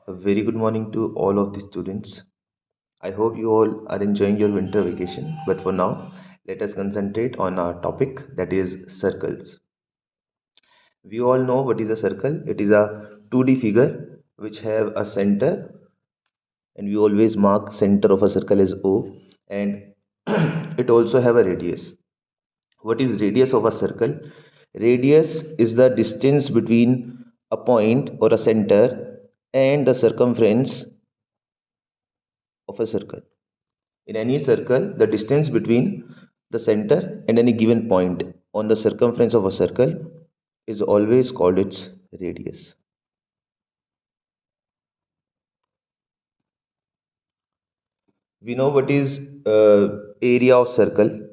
A very good morning to all of the students. I hope you all are enjoying your winter vacation. But for now, let us concentrate on our topic, that is circles. We all know what is a circle. It is a 2D figure which have a center, and we always mark center of a circle as O, and it also have a radius. What is radius of a circle? Radius is the distance between a point or a center and the circumference of a circle. In any circle, the distance between the center and any given point on the circumference of a circle is always called its radius. We know what is area of circle.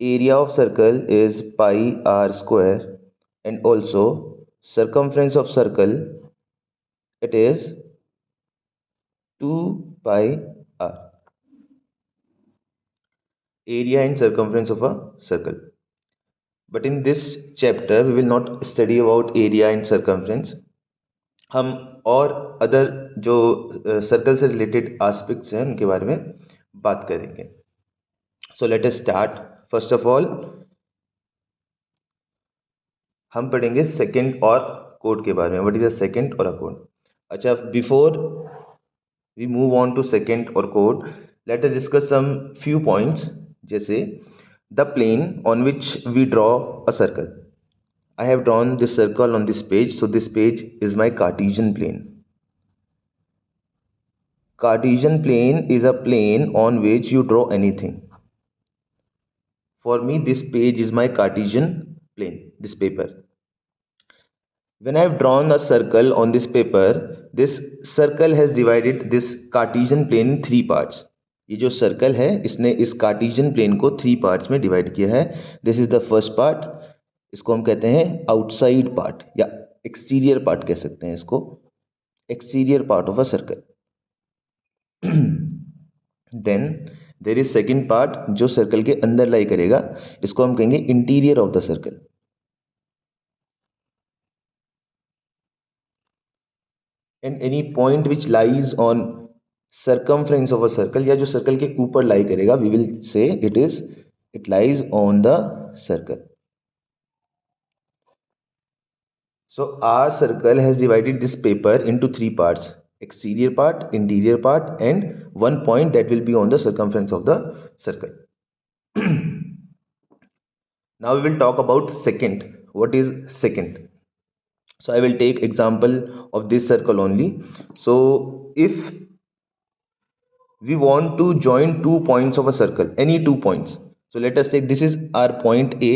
Area of circle is pi r square, and also circumference of circle, it is 2 pi r. Area and circumference of a circle. But in this chapter, we will not study about area and circumference. हम और other जो circle से related aspects हैं उनके बारे में बात करेंगे. So let us start. First of all हम पढ़ेंगे सेकंड और कोड के बारे में. What is a second or a code. अच्छा, before we move on to second or code, let us discuss some few points. जैसे the plane on which we draw a circle. I have drawn this circle on this page, so this page is my Cartesian plane. Cartesian plane is a plane on which you draw anything. For me, this page is my Cartesian plane, this paper. When I have drawn a circle on this paper, this circle has divided this Cartesian plane in three parts. ये जो circle है इसने इस Cartesian plane को three parts में divide किया है. This is the first part. इसको हम कहते हैं आउटसाइड पार्ट या एक्सटीरियर पार्ट कह सकते हैं इसको. Exterior part of a circle. Then there is second part जो सर्कल के अंदर लाई करेगा. इसको हम कहेंगे interior of the circle. And any point which lies on circumference of a circle, या जो सर्कल के ऊपर लाई करेगा, we will say it lies on the circle. So our circle has divided this paper into three parts: exterior part, interior part, and one point that will be on the circumference of the circle. Now we will talk about second. What is second? So I will take example of this circle only. So if we want to join 2 points of a circle, any 2 points, so let us take, this is our point A,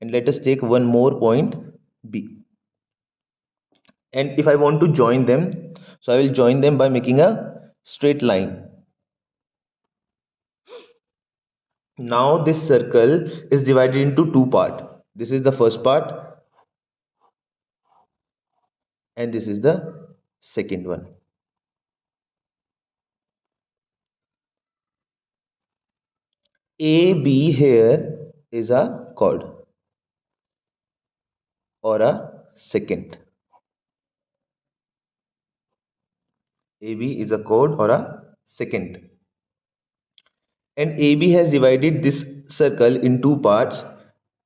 and let us take one more point B. And if I want to join them, so I will join them by making a straight line. Now this circle is divided into two parts. This is the first part and this is the second one. AB here is a chord or a secant. AB is a chord or a secant. And AB has divided this circle in two parts.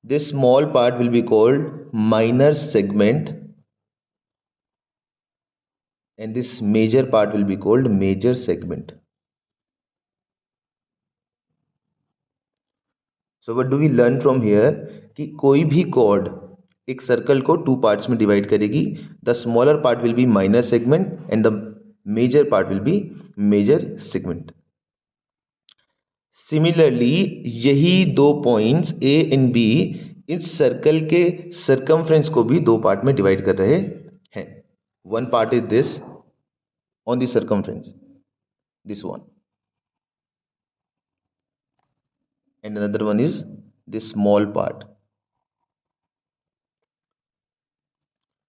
This small part will be called minor segment, and this major part will be called major segment. So what do we learn from here? कि कोई भी chord एक circle को two parts में divide करेगी. The smaller part will be minor segment and the major part will be major segment. Similarly यही दो points A and B इस सर्कल के सर्कमफ्रेंस को भी दो पार्ट में डिवाइड कर रहे हैं. One part is this on the circumference, this one, and another one is this small part.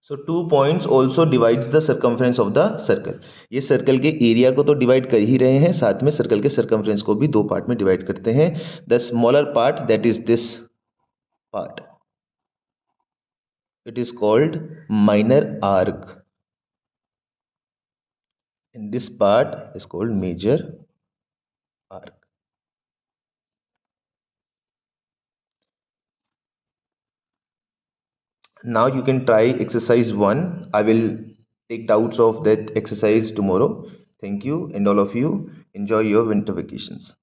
So 2 points also divides the circumference of the circle. ये सर्कल के एरिया को तो डिवाइड कर ही रहे हैं, साथ में सर्कल के सर्कमफ्रेंस को भी दो पार्ट में डिवाइड करते हैं. The smaller part, that is this part, it is called minor arc. and this part is called major arc. Now you can try exercise 1. I will take doubts of that exercise tomorrow. Thank you, and all of you enjoy your winter vacations.